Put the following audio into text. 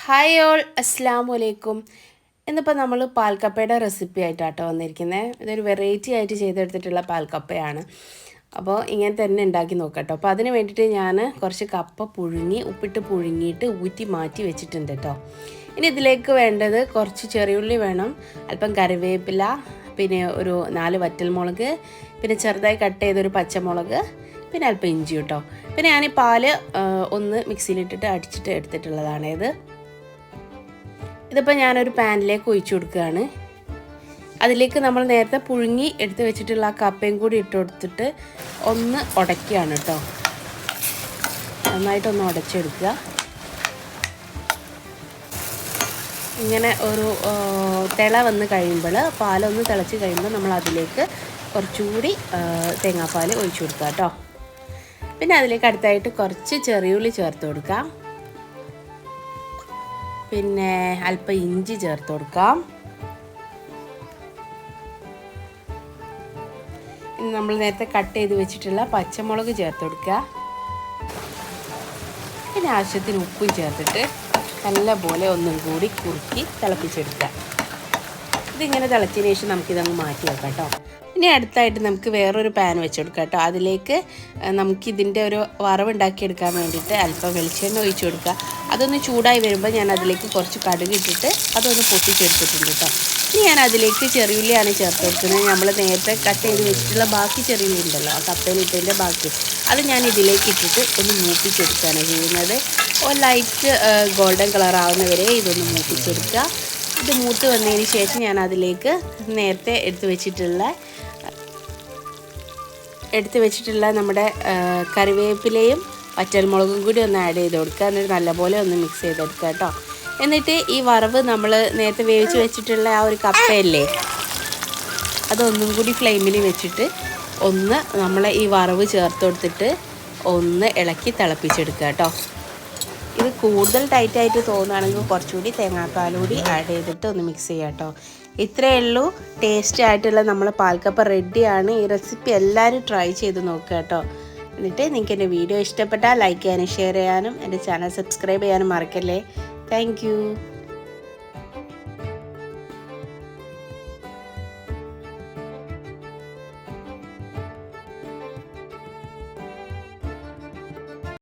Hi all, അസ്സലാമു അലൈക്കും. ഇന്നിപ്പോൾ നമ്മൾ പാൽക്കപ്പയുടെ റെസിപ്പി ആയിട്ടാട്ടോ വന്നിരിക്കുന്നത്. ഇതൊരു വെറൈറ്റി ആയിട്ട് ചെയ്തെടുത്തിട്ടുള്ള പാൽക്കപ്പയാണ്. അപ്പോൾ ഇങ്ങനെ തന്നെ ഉണ്ടാക്കി നോക്കട്ടോ. അപ്പോൾ അതിന് വേണ്ടിയിട്ട് ഞാൻ കുറച്ച് കപ്പ പുഴുങ്ങി ഉപ്പിട്ട് പുഴുങ്ങിയിട്ട് ഊറ്റി മാറ്റി വെച്ചിട്ടുണ്ട് കേട്ടോ. ഇനി ഇതിലേക്ക് വേണ്ടത് കുറച്ച് ചെറിയുള്ളി വേണം, അല്പം കറിവേപ്പില, പിന്നെ ഒരു 4 വറ്റൽമുളക്, പിന്നെ ചെറുതായി കട്ട് ചെയ്തൊരു പച്ചമുളക്, പിന്നെ അല്പം ഇഞ്ചി കേട്ടോ. പിന്നെ ഞാൻ ഈ പാല് ഒന്ന് മിക്സിയിലിട്ടിട്ട് അടിച്ചിട്ട് എടുത്തിട്ടുള്ളതാണിത്. ഇതിപ്പോൾ ഞാനൊരു പാനിലേക്ക് ഒഴിച്ചു കൊടുക്കുകയാണ്. അതിലേക്ക് നമ്മൾ നേരത്തെ പുഴുങ്ങി എടുത്ത് വെച്ചിട്ടുള്ള ആ കപ്പയും കൂടി ഇട്ട് കൊടുത്തിട്ട് ഒന്ന് ഉടയ്ക്കുകയാണ് കേട്ടോ. നന്നായിട്ടൊന്ന് ഉടച്ചെടുക്കുക. ഇങ്ങനെ ഒരു തിള വന്ന് കഴിയുമ്പോൾ, പാലൊന്ന് തിളച്ച് കഴിയുമ്പോൾ നമ്മൾ അതിലേക്ക് കുറച്ചുകൂടി തേങ്ങാപ്പാൽ ഒഴിച്ചു കൊടുക്കുക കേട്ടോ. പിന്നെ അതിലേക്ക് അടുത്തായിട്ട് കുറച്ച് ചെറിയുള്ളി ചേർത്ത് കൊടുക്കാം. പിന്നെ അല്പം ഇഞ്ചി ചേർത്ത് കൊടുക്കാം. ഇനി നമ്മൾ നേരത്തെ കട്ട് ചെയ്ത് വെച്ചിട്ടുള്ള പച്ചമുളക് ചേർത്ത് കൊടുക്കുക. പിന്നെ ആവശ്യത്തിന് ഉപ്പും ചേർത്തിട്ട് നല്ലപോലെ ഒന്നും കൂടി കുറുക്കി തിളപ്പിച്ചെടുക്കുക. ഇതിങ്ങനെ തിളച്ചതിന് ശേഷം നമുക്കിതങ്ങ് മാറ്റി വെക്കാം കേട്ടോ. ഇനി അടുത്തായിട്ട് നമുക്ക് വേറൊരു പാൻ വെച്ചെടുക്കാം കേട്ടോ. അതിലേക്ക് നമുക്കിതിൻ്റെ ഒരു വറവുണ്ടാക്കിയെടുക്കാൻ വേണ്ടിയിട്ട് അല്പം വെളിച്ചെണ്ണ ഒഴിച്ചു കൊടുക്കുക. അതൊന്ന് ചൂടായി വരുമ്പോൾ ഞാൻ അതിലേക്ക് കുറച്ച് കടുക് ഇട്ടിട്ട് അതൊന്ന് പൊട്ടിച്ചെടുത്തിട്ടുണ്ട് കേട്ടോ. ഇനി ഞാൻ അതിലേക്ക് ചെറിയുള്ളിയാണ് ചേർത്ത് കൊടുക്കുന്നത്. നമ്മൾ നേരത്തെ കട്ട് ചെയ്ത് വെച്ചിട്ടുള്ള ബാക്കി ചെറിയുള്ളി ഉണ്ടല്ലോ, ആ കപ്പയിലിട്ടതിൻ്റെ ബാക്കി, അത് ഞാൻ ഇതിലേക്ക് ഇട്ടിട്ട് ഒന്ന് മൂപ്പിച്ചെടുക്കുകയാണ് ചെയ്യുന്നത്. ലൈറ്റ് ഗോൾഡൻ കളർ ആവുന്നവരെ ഇതൊന്ന് മൂപ്പിച്ചെടുക്കുക. ഇത് മൂത്ത് വന്നതിന് ശേഷം ഞാൻ അതിലേക്ക് നേരത്തെ എടുത്ത് വെച്ചിട്ടുള്ള നമ്മുടെ കറിവേപ്പിലയും വറ്റൽമുളകും കൂടി ഒന്ന് ആഡ് ചെയ്ത് കൊടുക്കുക. എന്നിട്ട് നല്ലപോലെ ഒന്ന് മിക്സ് ചെയ്തെടുക്കുക കേട്ടോ. എന്നിട്ട് ഈ വറവ് നമ്മൾ നേരത്തെ വേവിച്ച് വെച്ചിട്ടുള്ള ആ ഒരു കപ്പയല്ലേ, അതൊന്നും കൂടി ഫ്ലെയിമിൽ വെച്ചിട്ട് ഒന്ന് നമ്മൾ ഈ വറവ് ചേർത്ത് കൊടുത്തിട്ട് ഒന്ന് ഇളക്കി തിളപ്പിച്ചെടുക്കുക കേട്ടോ. ഇത് കൂടുതൽ ടൈറ്റായിട്ട് തോന്നുകയാണെങ്കിൽ കുറച്ചുകൂടി തേങ്ങാപ്പാലുകൂടി ആഡ് ചെയ്തിട്ട് ഒന്ന് മിക്സ് ചെയ്യാം കേട്ടോ. ഇത്രയേ ഉള്ളൂ. ടേസ്റ്റി ആയിട്ടുള്ള നമ്മളെ പാൽക്കപ്പ റെഡിയാണ്. ഈ റെസിപ്പി എല്ലാവരും ട്രൈ ചെയ്ത് നോക്കുക കേട്ടോ. എന്നിട്ട് നിങ്ങൾക്ക് എൻ്റെ വീഡിയോ ഇഷ്ടപ്പെട്ടാൽ ലൈക്ക് ചെയ്യാനും ഷെയർ ചെയ്യാനും എൻ്റെ ചാനൽ സബ്സ്ക്രൈബ് ചെയ്യാനും മറക്കല്ലേ. താങ്ക്